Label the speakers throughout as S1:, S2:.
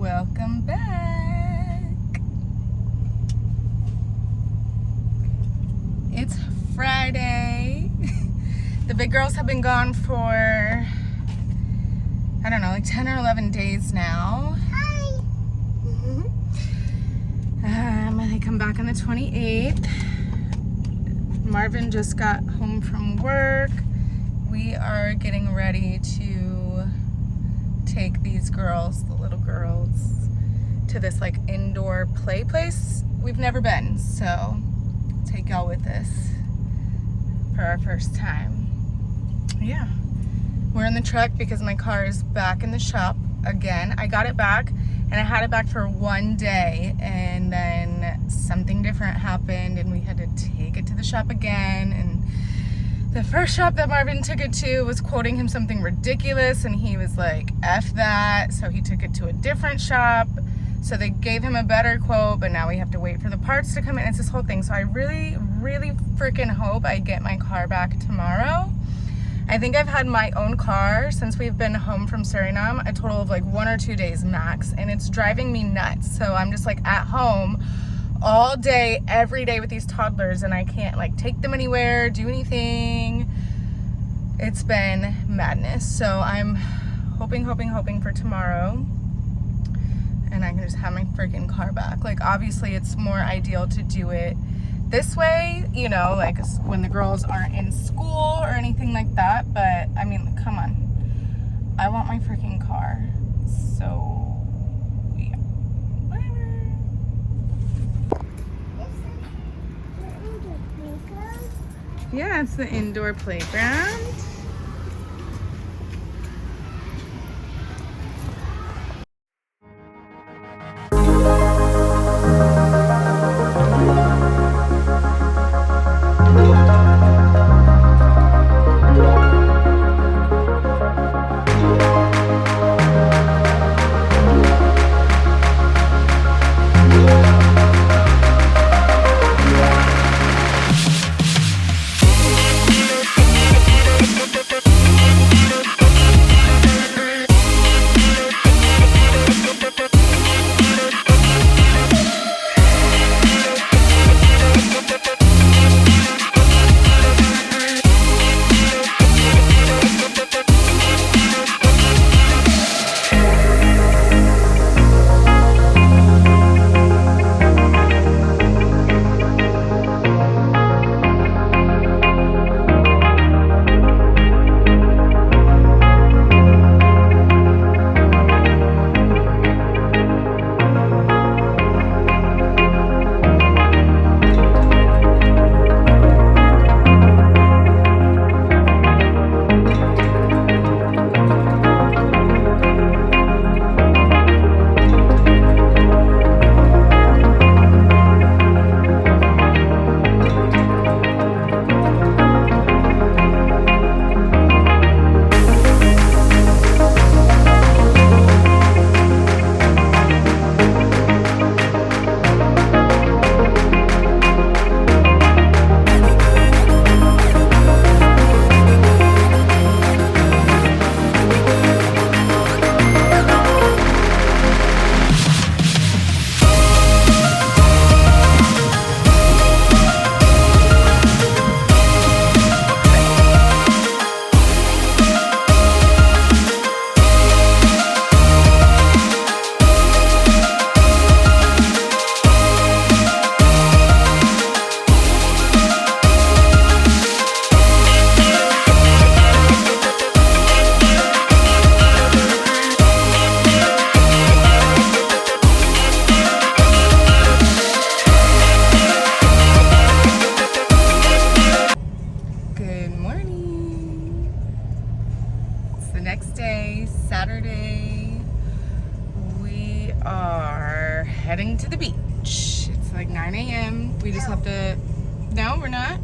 S1: Welcome back. It's Friday. The big girls have been gone for, I don't know, like 10 or 11 days now.
S2: Hi.
S1: They come back on the 28th. Marvin just got home from work. We are getting ready to take these girls, the little girls, to this like indoor play place we've never been. So take y'all with us for our first time. Yeah, we're in the truck because my car is back in the shop again. I got it back and I had it back for one day, and then something different happened and we had to take it to the shop again. And the first shop that Marvin took it to was quoting him something ridiculous, and he was like, F that. So he took it to a different shop. So they gave him a better quote, but now we have to wait for the parts to come in. It's this whole thing. So I really, really freaking hope I get my car back tomorrow. I think I've had my own car since we've been home from Suriname a total of like 1 or 2 days max, and it's driving me nuts. So I'm just like at home all day, every day with these toddlers, and I can't like take them anywhere, do anything. It's been madness. So I'm hoping for tomorrow and I can just have my freaking car back. Like obviously it's more ideal to do it this way, you know, like when the girls aren't in school or anything like that. But I mean, come on, I want my freaking car. So yeah, whatever. Yeah, it's the indoor playground. Saturday. We are heading to the beach. It's like 9 a.m. We just have to, no, we're not.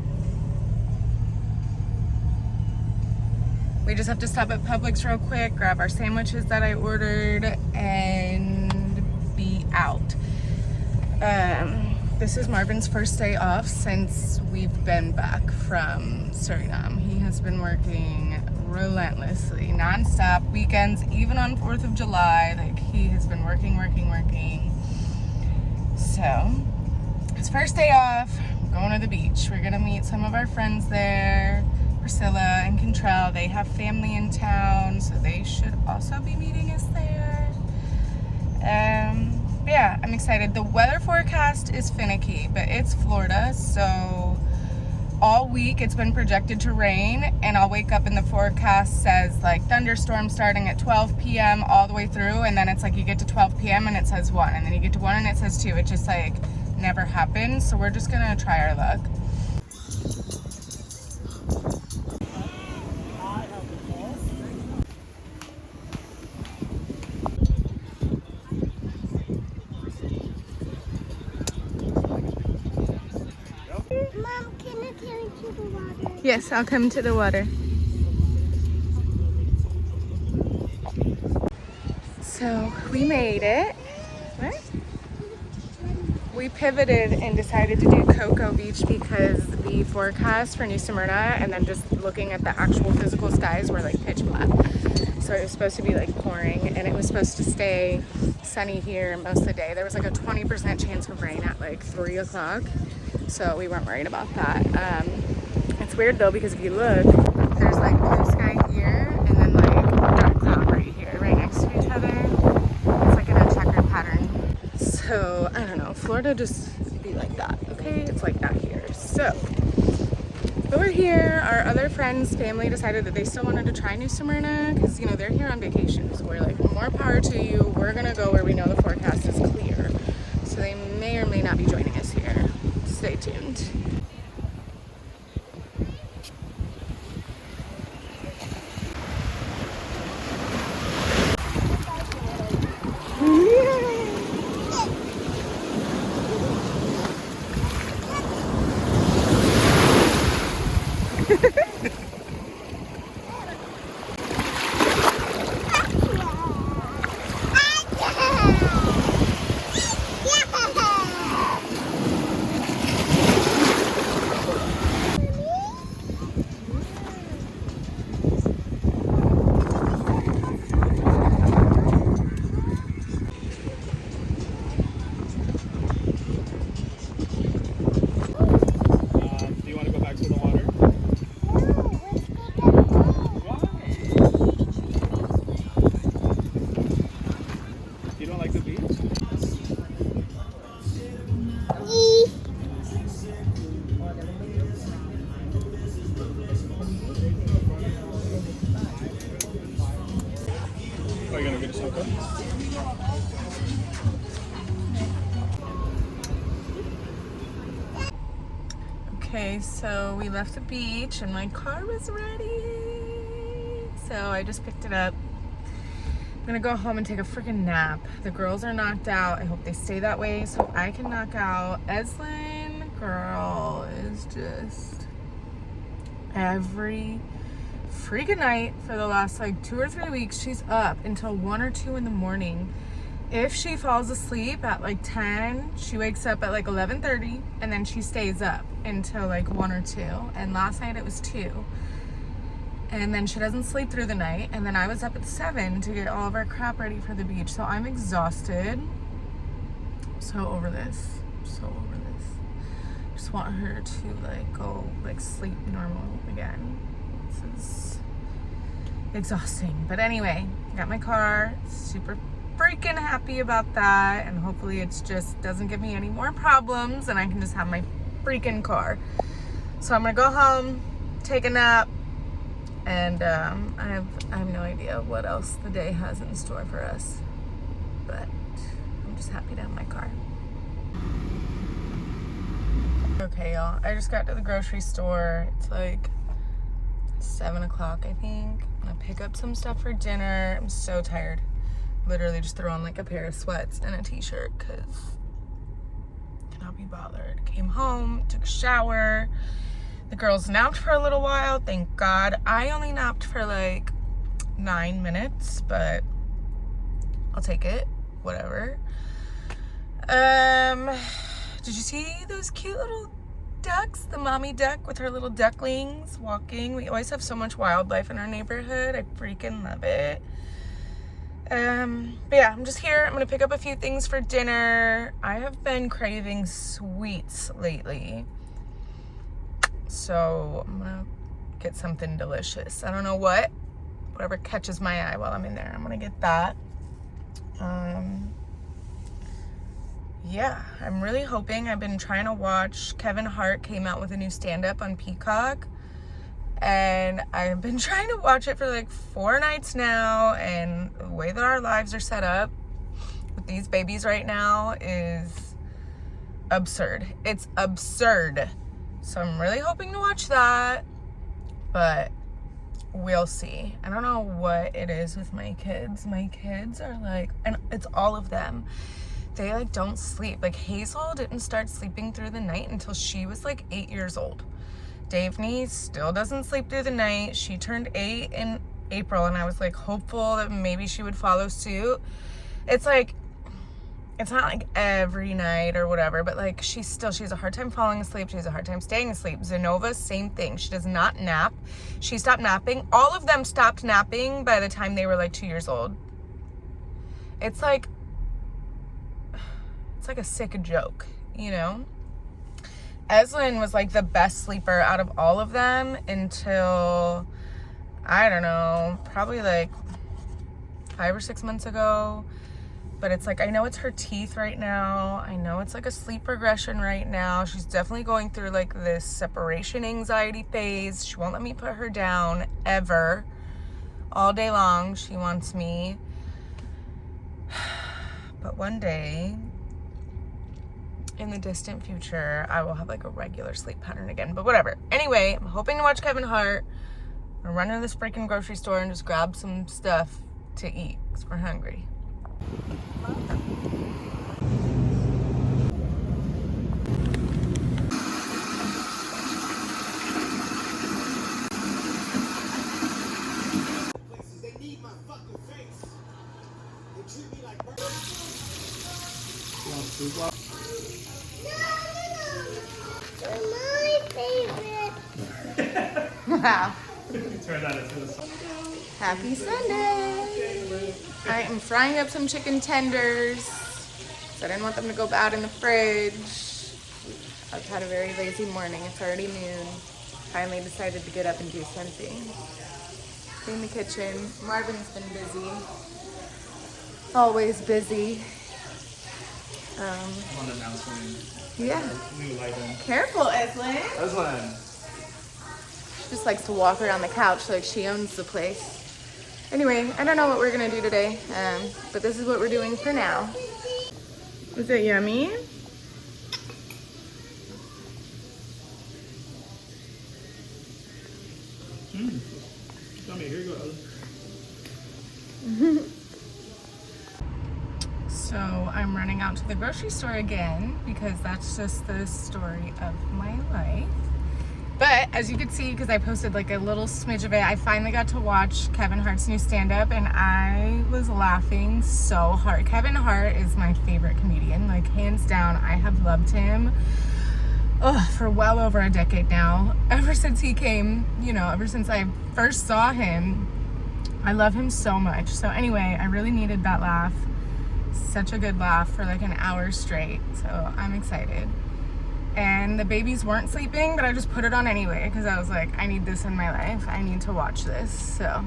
S1: We just have to stop at Publix real quick, grab our sandwiches that I ordered, and be out. This is Marvin's first day off since we've been back from Suriname. He has been working relentlessly, non-stop, weekends, even on 4th of July. Like, he has been working. So, it's first day off. We're going to the beach. We're gonna meet some of our friends there. Priscilla and Contrell, they have family in town, so they should also be meeting us there. But yeah, I'm excited. The weather forecast is finicky, but it's Florida, so all week it's been projected to rain, and I'll wake up and the forecast says like thunderstorm starting at 12 p.m. all the way through, and then it's like you get to 12 p.m. and it says 1, and then you get to 1 and it says 2. It just like never happens, so we're just gonna try our luck.
S2: Mom, can I carry you to the water?
S1: Yes, I'll come to the water. So we made it. What? We pivoted and decided to do Cocoa Beach because the forecast for New Smyrna and then just looking at the actual physical skies were like pitch black. So it was supposed to be like pouring, and it was supposed to stay sunny here most of the day. There was like a 20% chance of rain at like 3 o'clock. So we weren't worried about that. It's weird though, because if you look, there's like blue sky here and then like dark cloud right here, right next to each other. It's like in a checkered pattern. So I don't know, Florida just be like that, okay? It's like that here. So, but we're here. Our other friends' family decided that they still wanted to try New Smyrna because, you know, they're here on vacation. So we're like, more power to you. We're gonna go where we know the forecast is clear. So they may or may not be joining us here. Stay tuned.
S3: Are you gonna get a soda?
S1: Okay, so we left the beach and my car was ready. So I just picked it up. I'm gonna go home and take a freaking nap. The girls are knocked out. I hope they stay that way so I can knock out. Eslyn, girl, is just every freaking night for the last like 2 or 3 weeks. She's up until 1 or 2 in the morning. If she falls asleep at like 10, she wakes up at like 11:30 and then she stays up until like 1 or 2. And last night it was 2. And then she doesn't sleep through the night. And then I was up at 7 to get all of our crap ready for the beach. So I'm exhausted. So over this. So over this. Just want her to like go like sleep normal again. This is exhausting. But anyway, I got my car. Super freaking happy about that. And hopefully it's just doesn't give me any more problems and I can just have my freaking car. So I'm gonna go home, take a nap, and I have no idea what else the day has in store for us. But I'm just happy to have my car. Okay, y'all. I just got to the grocery store. It's like 7 o'clock, I think. I'm gonna pick up some stuff for dinner. I'm so tired. Literally just threw on like a pair of sweats and a t-shirt because I cannot be bothered. Came home, took a shower. The girls napped for a little while, thank God. I only napped for like 9 minutes, but I'll take it, whatever. Did you see those cute little ducks? The mommy duck with her little ducklings walking. We always have so much wildlife in our neighborhood. I freaking love it. But yeah, I'm just here. I'm gonna pick up a few things for dinner. I have been craving sweets lately, so I'm gonna get something delicious. I don't know what, whatever catches my eye while I'm in there, I'm gonna get that. Yeah, I'm really hoping. I've been trying to watch. Kevin Hart came out with a new stand-up on Peacock, and I've been trying to watch it for like 4 nights now, and the way that our lives are set up with these babies right now is absurd. It's absurd. So I'm really hoping to watch that, but we'll see. I don't know what it is with my kids. My kids are like, and it's all of them, they like don't sleep. Like Hazel didn't start sleeping through the night until she was like 8 years old. Davney still doesn't sleep through the night. She turned 8 in April, and I was like hopeful that maybe she would follow suit. It's like, it's not like every night or whatever, but like she has a hard time falling asleep. She has a hard time staying asleep. Zenova, same thing. She does not nap. She stopped napping. All of them stopped napping by the time they were like 2 years old. It's like a sick joke, you know? Eslyn was like the best sleeper out of all of them until, I don't know, probably like 5 or 6 months ago. But it's like, I know it's her teeth right now. I know it's like a sleep regression right now. She's definitely going through like this separation anxiety phase. She won't let me put her down ever. All day long, she wants me. But one day, in the distant future, I will have like a regular sleep pattern again, but whatever. Anyway, I'm hoping to watch Kevin Hart. I'm gonna run to this freaking grocery store and just grab some stuff to eat because we're hungry.
S4: They need my fucking face. They treat me like
S1: Wow.
S3: Turn that into the
S1: Happy Sunday. I am frying up some chicken tenders. So I didn't want them to go bad in the fridge. I've had a very lazy morning. It's already noon. Finally decided to get up and do something. Clean the kitchen. Marvin's been busy. Always busy.
S3: on announcement.
S1: Yeah.
S3: New lighting.
S1: Careful, Eslyn.
S3: Eslyn.
S1: She just likes to walk around the couch like she owns the place. Anyway, I don't know what we're gonna do today, but this is what we're doing for now. Is it yummy?
S3: Tell me, here you go, Ellen.
S1: So I'm running out to the grocery store again because that's just the story of my life. But as you can see, because I posted like a little smidge of it, I finally got to watch Kevin Hart's new stand-up and I was laughing so hard. Kevin Hart is my favorite comedian, like hands down. I have loved him for well over a decade now. Ever since he came, ever since I first saw him, I love him so much. So anyway, I really needed that laugh. Such a good laugh for like an hour straight. So I'm excited. And the babies weren't sleeping, but I just put it on anyway because I was like, I need this in my life. I need to watch this. So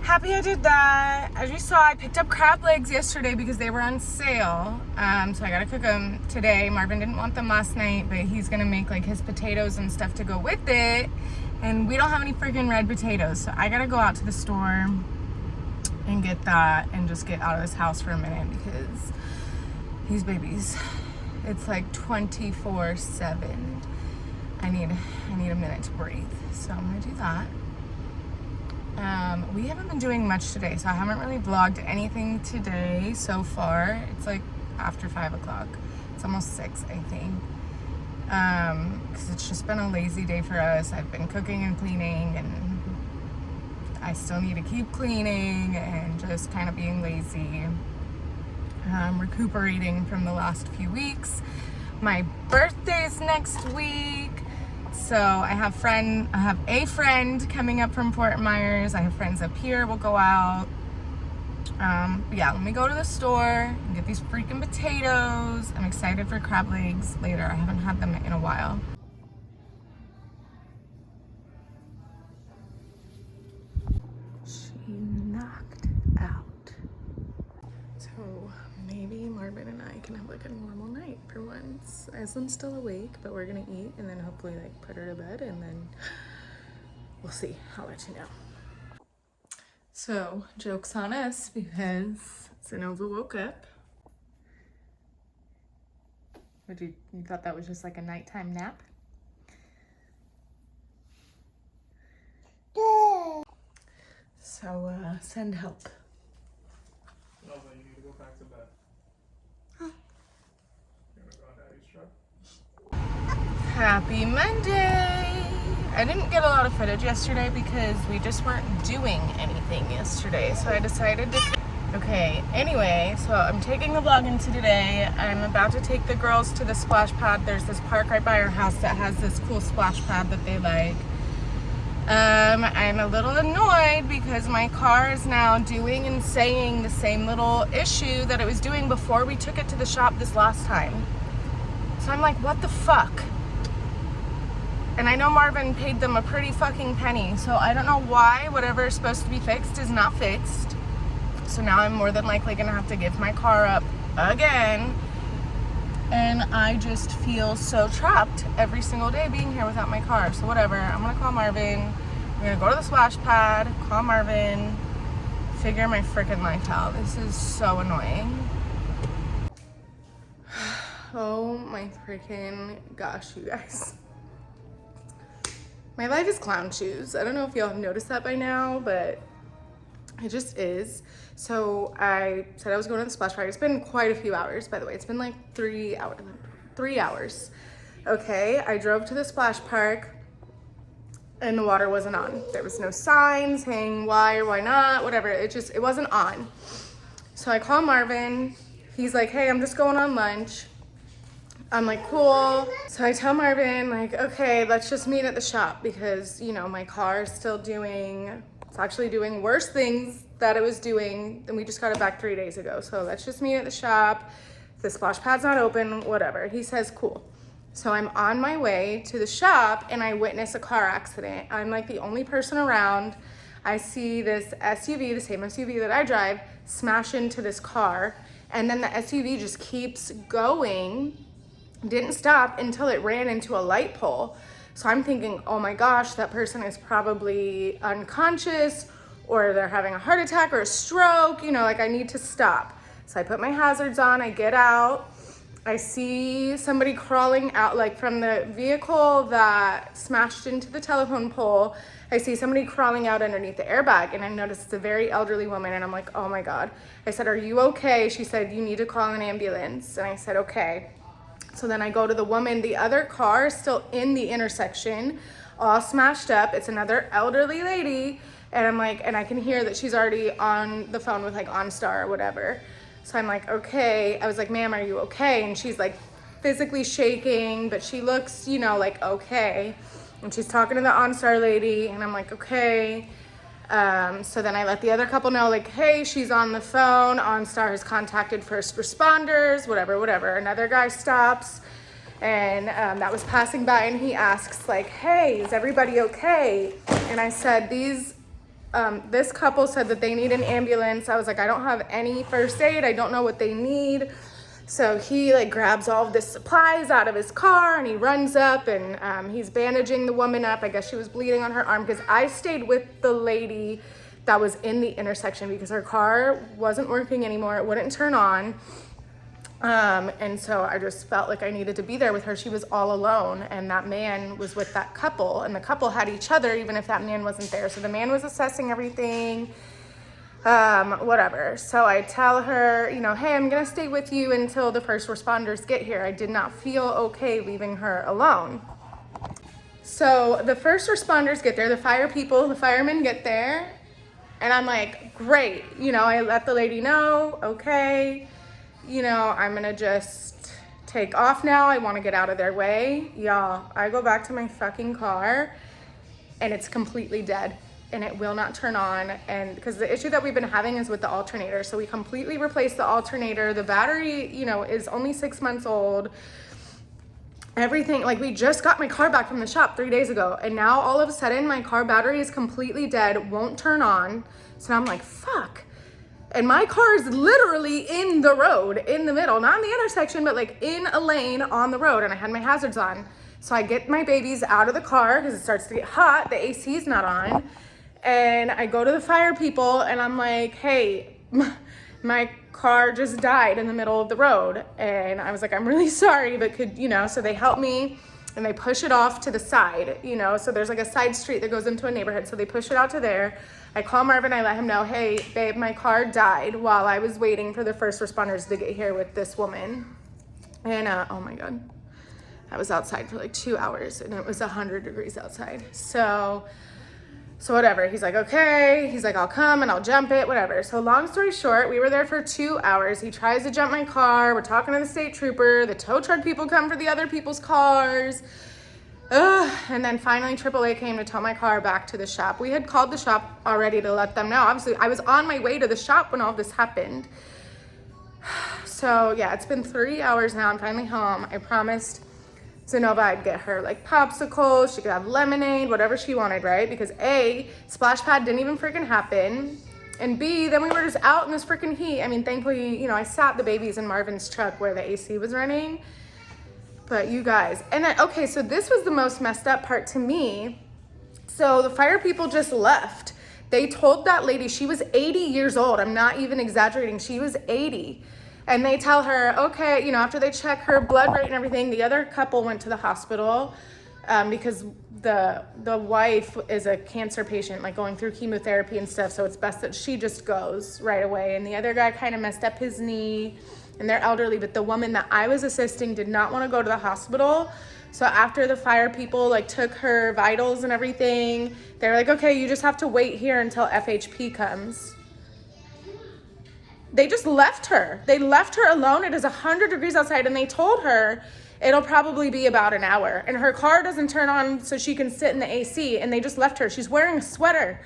S1: happy I did that. As you saw, I picked up crab legs yesterday because they were on sale. So I gotta cook them today. Marvin didn't want them last night, but he's gonna make like his potatoes and stuff to go with it. And we don't have any freaking red potatoes. So I gotta go out to the store and get that and just get out of this house for a minute because these babies, it's like 24/7. I need a minute to breathe. So I'm gonna do that. We haven't been doing much today, so I haven't really vlogged anything today so far. It's like after 5 o'clock. It's almost 6, I think. Because it's just been a lazy day for us. I've been cooking and cleaning, and I still need to keep cleaning and just kind of being lazy. Recuperating from the last few weeks. My birthday's next week, so I have a friend coming up from Fort Myers. I have friends up here. We'll go out. But yeah, let me go to the store and get these freaking potatoes. I'm excited for crab legs later. I haven't had them in a while. She knocked out. So maybe Marvin and I can have like a normal night for once. Aslan's still awake, but we're gonna eat and then hopefully like put her to bed, and then we'll see. I'll let you know. So joke's on us because Zenova woke up. You thought that was just like a nighttime nap? So send help.
S3: No, but you need to go back to bed.
S1: Huh.
S3: You're gonna go on Daddy's truck.
S1: Happy Monday! I didn't get a lot of footage yesterday because we just weren't doing anything yesterday, so I decided to... Okay, anyway, so I'm taking the vlog into today. I'm about to take the girls to the splash pad. There's this park right by our house that has this cool splash pad that they like. I'm a little annoyed because my car is now doing and saying the same little issue that it was doing before we took it to the shop this last time. So I'm like, what the fuck? And I know Marvin paid them a pretty fucking penny, so I don't know why whatever is supposed to be fixed is not fixed. So now I'm more than likely gonna have to give my car up again. And I just feel so trapped every single day being here without my car. So whatever, I'm gonna call Marvin. I'm gonna go to the splash pad, call Marvin, figure my freaking life out. This is so annoying. Oh my freaking gosh, you guys. My life is clown shoes. I don't know if y'all have noticed that by now, but it just is. So I said I was going to the splash park. It's been quite a few hours, by the way. It's been like 3 hours. 3 hours. Okay, I drove to the splash park and the water wasn't on. There was no sign saying why or why not, whatever. It wasn't on. So I call Marvin. He's like, hey, I'm just going on lunch. I'm like, cool. So I tell Marvin, like, okay, let's just meet at the shop because, you know, my car is still it's actually doing worse things that it was doing, and we just got it back 3 days ago. So let's just meet at the shop. The splash pad's not open, whatever. He says, cool. So I'm on my way to the shop and I witness a car accident. I'm like the only person around. I see this SUV, the same SUV that I drive, smash into this car. And then the SUV just keeps going, didn't stop until it ran into a light pole. So I'm thinking, oh my gosh, that person is probably unconscious or they're having a heart attack or a stroke, you know, like I need to stop. So I put my hazards on, I get out, I see somebody crawling out, like from the vehicle that smashed into the telephone pole, I see somebody crawling out underneath the airbag, and I noticed it's a very elderly woman, and I'm like, oh my God. I said, are you okay? She said, you need to call an ambulance. And I said, okay. So then I go to the woman, the other car is still in the intersection, all smashed up. It's another elderly lady. And I'm like, and I can hear that she's already on the phone with like OnStar or whatever. So I'm like, okay. I was like, ma'am, are you okay? And she's like physically shaking, but she looks, you know, like okay. And she's talking to the OnStar lady, and I'm like, okay. So then I let the other couple know, like, hey, she's on the phone. OnStar has contacted first responders, whatever. Another guy stops, and that was passing by, and he asks, like, hey, is everybody okay? And I said, this couple said that they need an ambulance. I was like, I don't have any first aid. I don't know what they need. So he like grabs all of the supplies out of his car and he runs up and he's bandaging the woman up. I guess she was bleeding on her arm because I stayed with the lady that was in the intersection because her car wasn't working anymore. It wouldn't turn on. And so I just felt like I needed to be there with her. She was all alone, and that man was with that couple, and the couple had each other even if that man wasn't there. So the man was assessing everything. Whatever. So I tell her, you know, hey, I'm gonna stay with you until the first responders get here. I did not feel okay leaving her alone. So the first responders get there, the firemen get there, and I'm like, great. You know, I let the lady know, okay, you know, I'm gonna just take off now. I wanna get out of their way. Y'all, I go back to my fucking car and it's completely dead. and it will not turn on. And because the issue that we've been having is with the alternator. So we completely replaced the alternator. The battery, you know, is only 6 months old. Everything, like, we just got my car back from the shop 3 days ago, and now all of a sudden my car battery is completely dead, won't turn on. So I'm like, fuck. And my car is literally in the road, in the middle, not in the intersection, but like in a lane on the road, and I had my hazards on. So I get my babies out of the car because it starts to get hot, the AC is not on, and I go to the fire people and I'm like, hey, my car just died in the middle of the road. And I was like, I'm really sorry, but could, you know, so they help me and they push it off to the side, you know, so there's like a side street that goes into a neighborhood. So they push it out to there. I call Marvin, I let him know, hey, babe, my car died while I was waiting for the first responders to get here with this woman. And oh my God, I was outside for like 2 hours and it was 100 degrees outside. So whatever, he's like, okay, he's like, I'll come and I'll jump it, whatever. So long story short, we were there for 2 hours. He tries to jump my car. We're talking to the state trooper. The tow truck people come for the other people's cars. And then finally AAA came to tow my car back to the shop. We had called the shop already to let them know. Obviously, I was on my way to the shop when all this happened. So yeah, it's been 3 hours now. I'm finally home. I promised Zenova I'd get her like popsicles, she could have lemonade, whatever she wanted, right? Because A, splash pad didn't even freaking happen. And B, then we were just out in this freaking heat. I mean, thankfully, you know, I sat the babies in Marvin's truck where the AC was running. But you guys, and then, okay, so this was the most messed up part to me. So the fire people just left. They told that lady, she was 80 years old. I'm not even exaggerating. She was 80. And they tell her, okay, you know, after they check her blood rate and everything, the other couple went to the hospital because the wife is a cancer patient, like going through chemotherapy and stuff. So it's best that she just goes right away. And the other guy kind of messed up his knee and they're elderly, but the woman that I was assisting did not want to go to the hospital. So after the fire people like took her vitals and everything, they were like, okay, you just have to wait here until FHP comes. They just left her. They left her alone. It is 100 degrees outside and they told her it'll probably be about an hour and her car doesn't turn on so she can sit in the AC, and they just left her. She's wearing a sweater.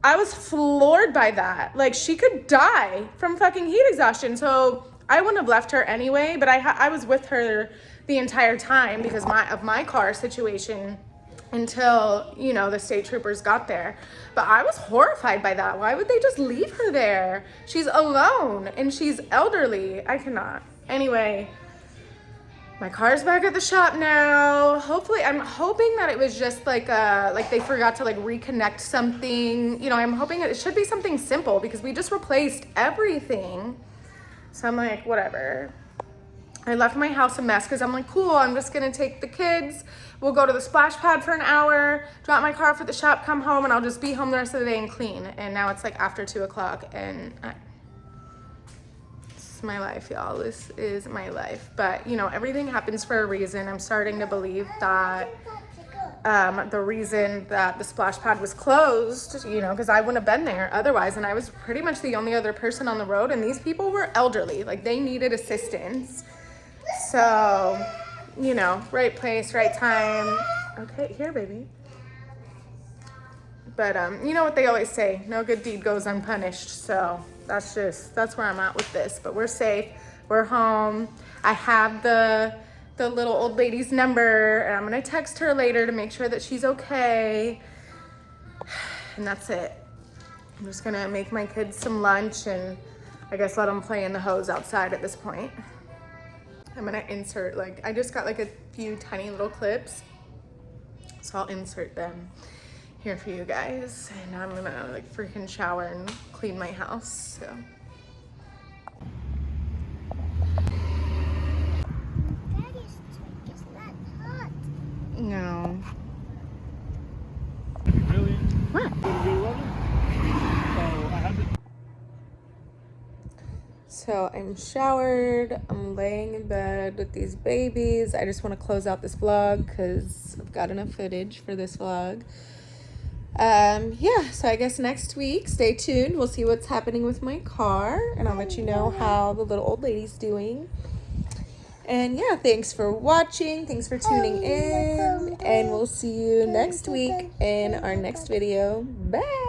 S1: I was floored by that. Like, she could die from fucking heat exhaustion. So I wouldn't have left her anyway, but I was with her the entire time because of my car situation until, you know, the state troopers got there. But I was horrified by that. Why would they just leave her there? She's alone and she's elderly. I cannot. Anyway, my car's back at the shop now. Hopefully, I'm hoping that it was just like they forgot to like reconnect something. You know, I'm hoping it should be something simple because we just replaced everything. So I'm like, whatever. I left my house a mess because I'm like, cool, I'm just gonna take the kids. We'll go to the splash pad for an hour, drop my car off at the shop, come home, and I'll just be home the rest of the day and clean. And now it's like after 2 o'clock and this is my life, y'all. This is my life. But, you know, everything happens for a reason. I'm starting to believe that the reason that the splash pad was closed, you know, because I wouldn't have been there otherwise. And I was pretty much the only other person on the road. And these people were elderly. Like, they needed assistance. So, you know, right place, right time. Okay, here, baby. But you know what they always say, no good deed goes unpunished. So that's where I'm at with this. But we're safe, we're home. I have the little old lady's number, and I'm gonna text her later to make sure that she's okay. And that's it. I'm just gonna make my kids some lunch and I guess let them play in the hose outside at this point. I'm gonna insert, like, I just got like a few tiny little clips, so I'll insert them here for you guys. And I'm gonna like freaking shower and clean my house, so.
S2: Daddy's drink is not hot.
S1: No.
S3: Really?
S1: What? So I'm showered, I'm laying in bed with these babies. I just want to close out this vlog because I've got enough footage for this vlog. Yeah, so I guess next week, stay tuned. We'll see what's happening with my car and I'll let you know how the little old lady's doing. And yeah, thanks for watching. Thanks for tuning in. And we'll see you next week in our next video. Bye.